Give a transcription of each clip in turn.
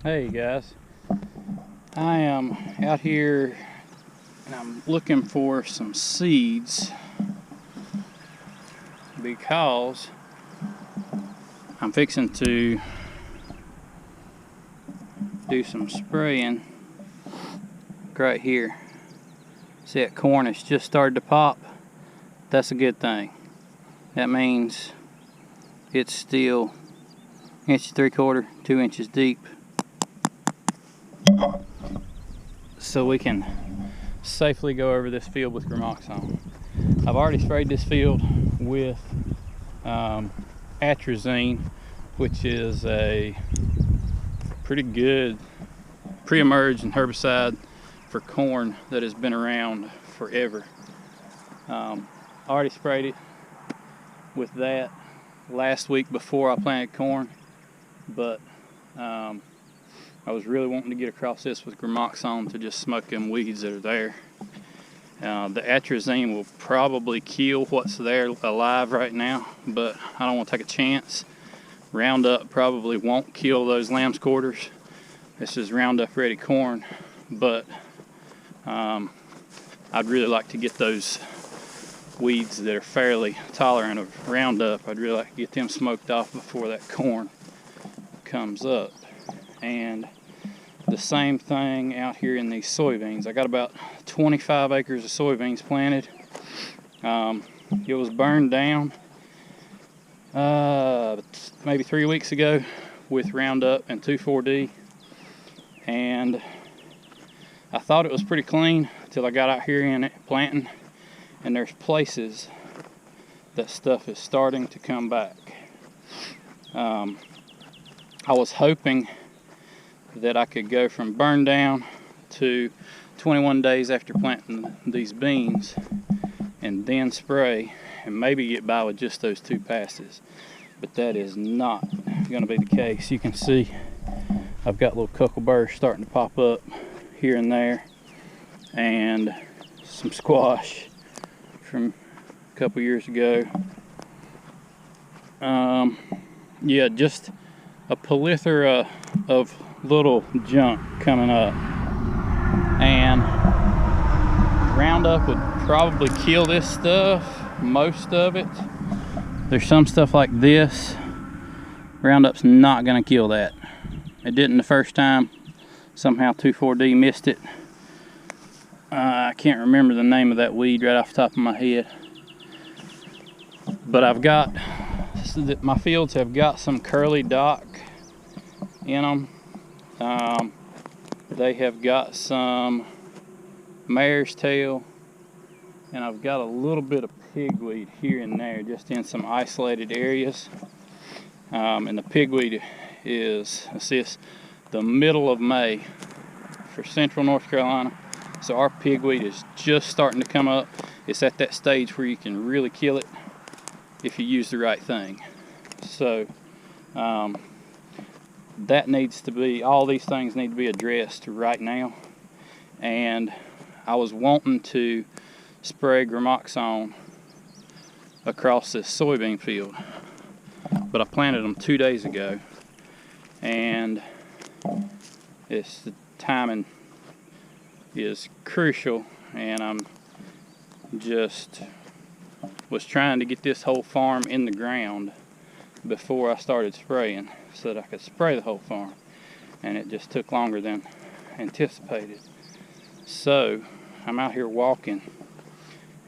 Hey guys, I am out here and I'm looking for some seeds because I'm fixing to do some spraying right here. See that corn has just started to pop? That's a good thing. That means it's still 1 3/4, 2 inches deep. So we can safely go over this field with Gramoxone. I've already sprayed this field with atrazine, which is a pretty good pre-emergent herbicide for corn that has been around forever. I already sprayed it with that last week before I planted corn, but I was really wanting to get across this with Gramoxone to just smoke them weeds that are there. The atrazine will probably kill what's there alive right now, but I don't want to take a chance. Roundup probably won't kill those lamb's quarters. This is Roundup ready corn, but I'd really like to get those weeds that are fairly tolerant of Roundup. I'd really like to get them smoked off before that corn comes up. And the same thing out here in these soybeans. I got about 25 acres of soybeans planted. It was burned down maybe 3 weeks ago with Roundup and 2,4-D, and I thought it was pretty clean until I got out here in it planting, and there's places that stuff is starting to come back. I was hoping that I could go from burn down to 21 days after planting these beans and then spray and maybe get by with just those 2 passes, but that is not going to be the case. You can see I've got little cuckleburrs starting to pop up here and there, and some squash from a couple years ago. Yeah, just a plethora of little junk coming up, and Roundup would probably kill this stuff, most of it. There's some stuff like this. Roundup's not going to kill that. It didn't the first time. Somehow 2,4-D missed it. I can't remember the name of that weed right off the top of my head, but my fields have got some curly dock in them. They have got some mare's tail, and I've got a little bit of pigweed here and there, just in some isolated areas. And the pigweed is, it's the middle of May for central North Carolina, so our pigweed is just starting to come up. It's at that stage where you can really kill it if you use the right thing. So that needs to be, all these things need to be addressed right now. And I was wanting to spray Gramoxone across this soybean field, but I planted them 2 days ago, and the timing is crucial, and I'm just was trying to get this whole farm in the ground before I started spraying so that I could spray the whole farm, and it just took longer than anticipated. So I'm out here walking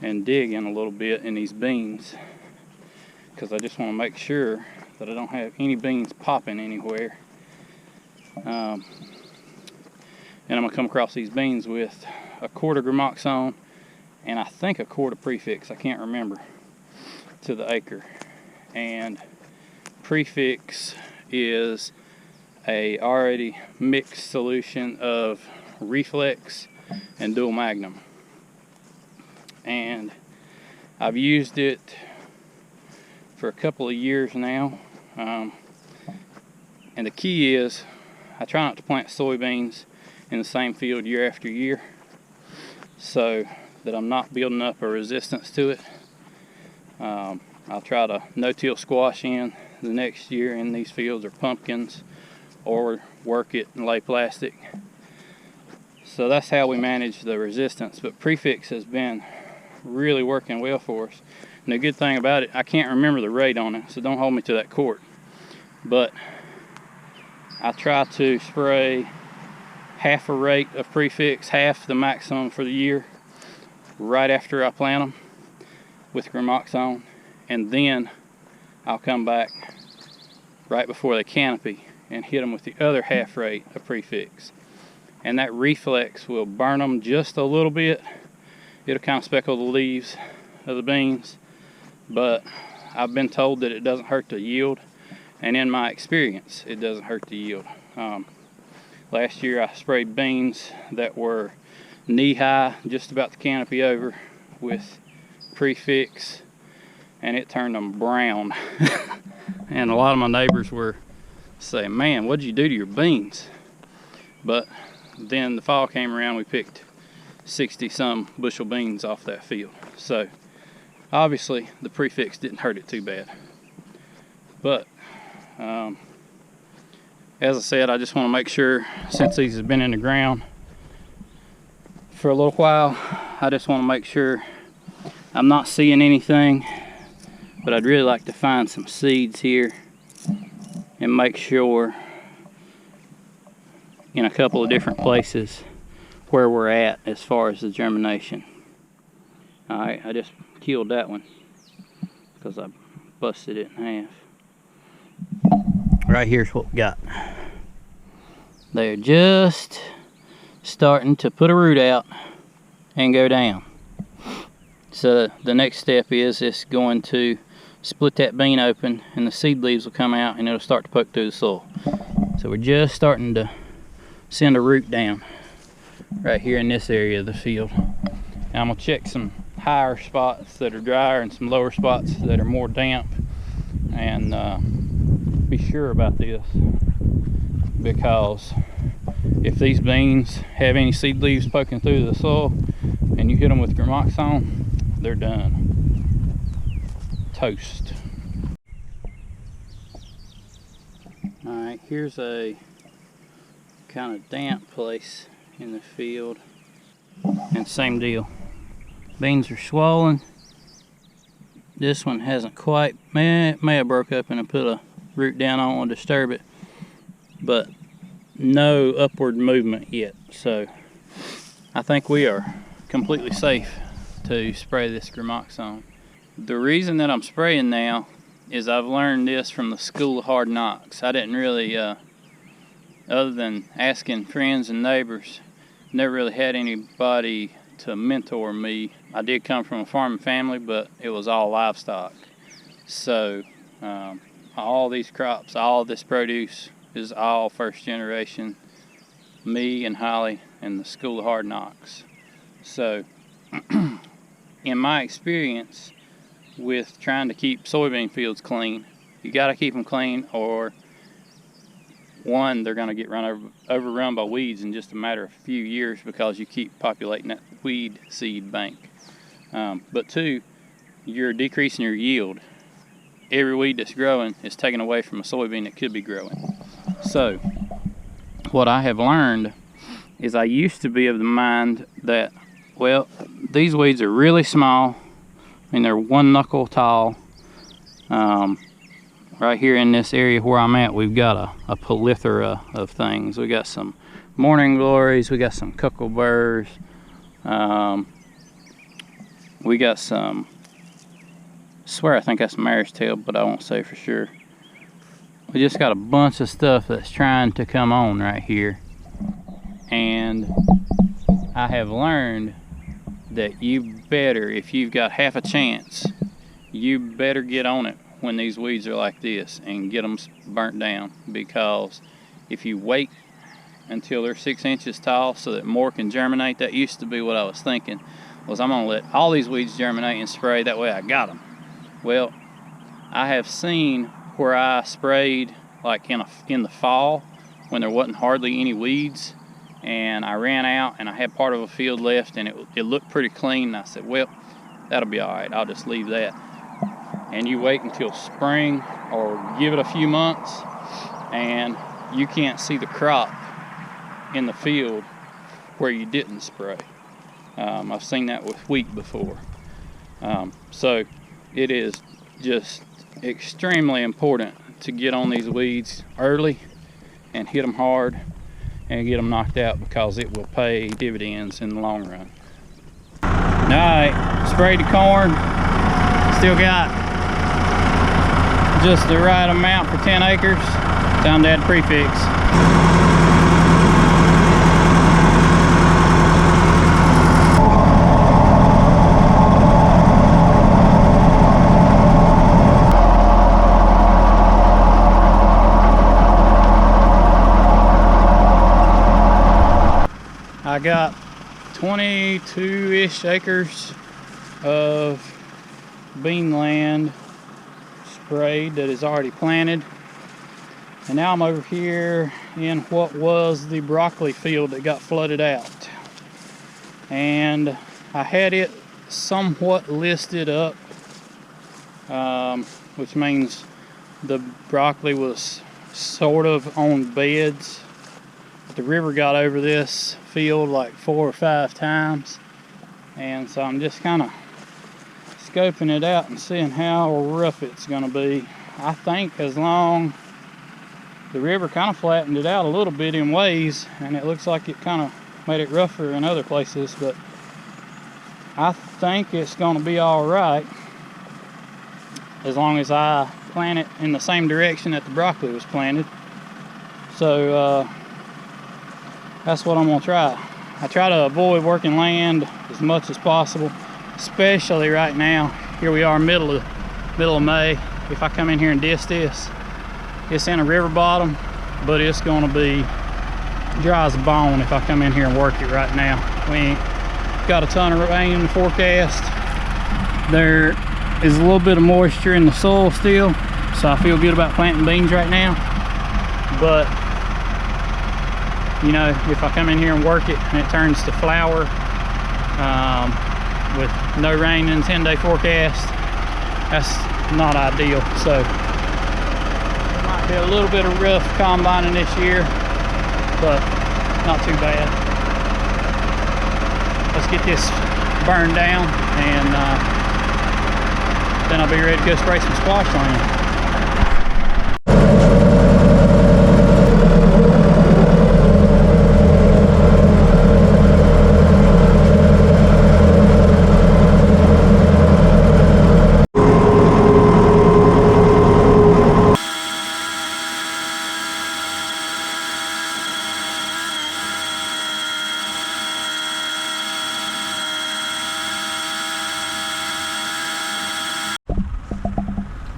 and digging a little bit in these beans because I just want to make sure that I don't have any beans popping anywhere. And I'm going to come across these beans with a quart of Gramoxone and I think a quart of Prefix, I can't remember, to the acre. And Prefix is a already mixed solution of Reflex and Dual Magnum, and I've used it for a couple of years now. And the key is I try not to plant soybeans in the same field year after year so that I'm not building up a resistance to it. I'll try to no-till squash in the next year in these fields, or pumpkins, or work it and lay plastic. So that's how we manage the resistance. But prefix has been really working well for us. And the good thing about it, I can't remember the rate on it, so don't hold me to that quart. But I try to spray half a rate of prefix, half the maximum for the year, right after I plant them with Gramoxone, and then I'll come back right before they canopy and hit them with the other half rate of prefix. And that reflex will burn them just a little bit. It'll kind of speckle the leaves of the beans, but I've been told that it doesn't hurt the yield, and in my experience it doesn't hurt the yield. Last year I sprayed beans that were knee-high, just about the canopy over, with prefix, and it turned them brown. And a lot of my neighbors were saying, man, what'd you do to your beans? But then the fall came around, we picked 60 some bushel beans off that field. So obviously the prefix didn't hurt it too bad. But as I said, I just want to make sure, since these have been in the ground for a little while, I just want to make sure I'm not seeing anything. But I'd really like to find some seeds here and make sure in a couple of different places where we're at as far as the germination. Alright, I just killed that one because I busted it in half. Right here's what we got. They're just starting to put a root out and go down. So the next step is it's going to split that bean open, and the seed leaves will come out and it'll start to poke through the soil. So we're just starting to send a root down right here in this area of the field. And I'm gonna check some higher spots that are drier and some lower spots that are more damp, and be sure about this, because if these beans have any seed leaves poking through the soil and you hit them with Gramoxone, they're done. Toast. Alright, here's a kind of damp place in the field, and same deal. Beans are swollen. This one hasn't quite, may have broke up and I put a root down. I don't want to disturb it, but no upward movement yet. So I think we are completely safe to spray this Gramoxone. The reason that I'm spraying now is I've learned this from the School of Hard Knocks. I didn't really, other than asking friends and neighbors, never really had anybody to mentor me. I did come from a farming family, but it was all livestock. So all these crops, all this produce is all first generation, me and Holly and the School of Hard Knocks. So in my experience with trying to keep soybean fields clean, you got to keep them clean, or one, they're going to get overrun by weeds in just a matter of a few years because you keep populating that weed seed bank. But two, you're decreasing your yield. Every weed that's growing is taken away from a soybean that could be growing. So what I have learned is I used to be of the mind that, well, these weeds are really small. I mean, they're 1 knuckle tall. Right here in this area where I'm at, we've got a plethora of things. We got some morning glories, we got some cuckleburs, we got some, I swear I think that's mare's tail, but I won't say for sure. We just got a bunch of stuff that's trying to come on right here, and I have learned that you better, if you've got half a chance, you better get on it when these weeds are like this and get them burnt down, because if you wait until they're 6 inches tall so that more can germinate, that used to be what I was thinking, was I'm gonna let all these weeds germinate and spray, that way I got them. Well, I have seen where I sprayed like in the fall when there wasn't hardly any weeds, and I ran out and I had part of a field left and it looked pretty clean, and I said, well, that'll be all right, I'll just leave that. And you wait until spring or give it a few months, and you can't see the crop in the field where you didn't spray. I've seen that with wheat before. So it is just extremely important to get on these weeds early and hit them hard and get them knocked out, because it will pay dividends in the long run. Alright, sprayed the corn. Still got just the right amount for 10 acres. Time to add prefix. I got 22-ish acres of bean land sprayed that is already planted. And now I'm over here in what was the broccoli field that got flooded out. And I had it somewhat listed up, which means the broccoli was sort of on beds. The river got over this field like 4 or 5 times, and so I'm just kind of scoping it out and seeing how rough it's going to be. I think as long the river kind of flattened it out a little bit in ways, and it looks like it kind of made it rougher in other places, but I think it's going to be all right as long as I plant it in the same direction that the broccoli was planted. So that's what I'm gonna try. I try to avoid working land as much as possible, especially right now. Here we are, middle of May. If I come in here and disc this, it's in a river bottom, but it's gonna be dry as a bone if I come in here and work it right now. We ain't got a ton of rain in the forecast. There is a little bit of moisture in the soil still, so I feel good about planting beans right now. But you know, if I come in here and work it and it turns to flower with no rain in the 10-day forecast, that's not ideal. So it might be a little bit of rough combining this year, but not too bad. Let's get this burned down, and then I'll be ready to go spray some squash land.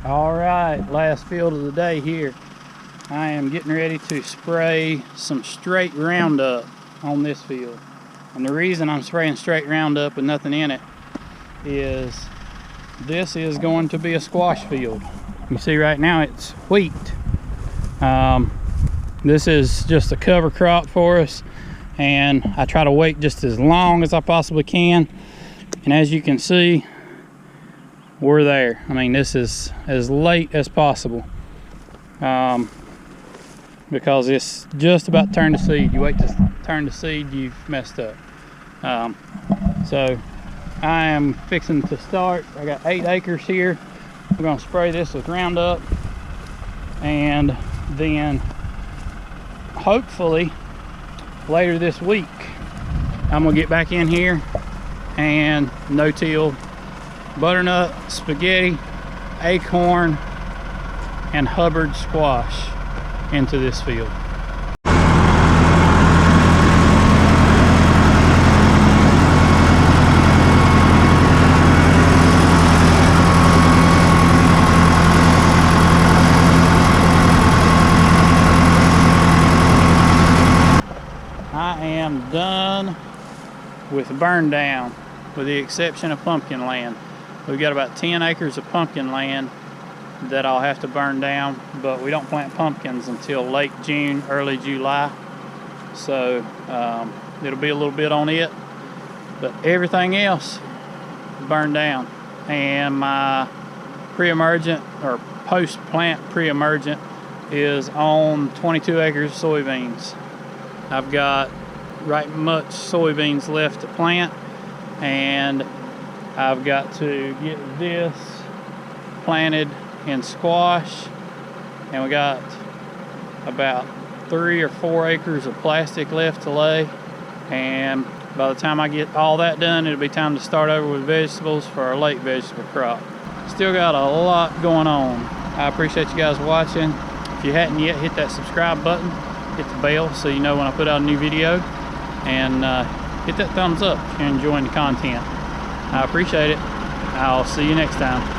Alright, last field of the day here. I am getting ready to spray some straight Roundup on this field. And the reason I'm spraying straight Roundup with nothing in it is this is going to be a squash field. You see right now it's wheat. This is just a cover crop for us, and I try to wait just as long as I possibly can. And as you can see, we're there. I mean, this is as late as possible because it's just about to turn to seed. You wait to turn to seed, you've messed up. So I am fixing to start. I got 8 acres here. We're going to spray this with Roundup, and then hopefully later this week I'm gonna get back in here and no-till butternut, spaghetti, acorn, and Hubbard squash into this field. I am done with Burndown, with the exception of pumpkin land. We've got about 10 acres of pumpkin land that I'll have to burn down, but we don't plant pumpkins until late June, early July. So it'll be a little bit on it, but everything else burned down. And my pre-emergent or post-plant pre-emergent is on 22 acres of soybeans. I've got right much soybeans left to plant, and I've got to get this planted in squash, and we got about 3 or 4 acres of plastic left to lay, and by the time I get all that done, it'll be time to start over with vegetables for our late vegetable crop. Still got a lot going on. I appreciate you guys watching. If you hadn't yet, hit that subscribe button, hit the bell so you know when I put out a new video, and hit that thumbs up if you're enjoying the content. I appreciate it. I'll see you next time.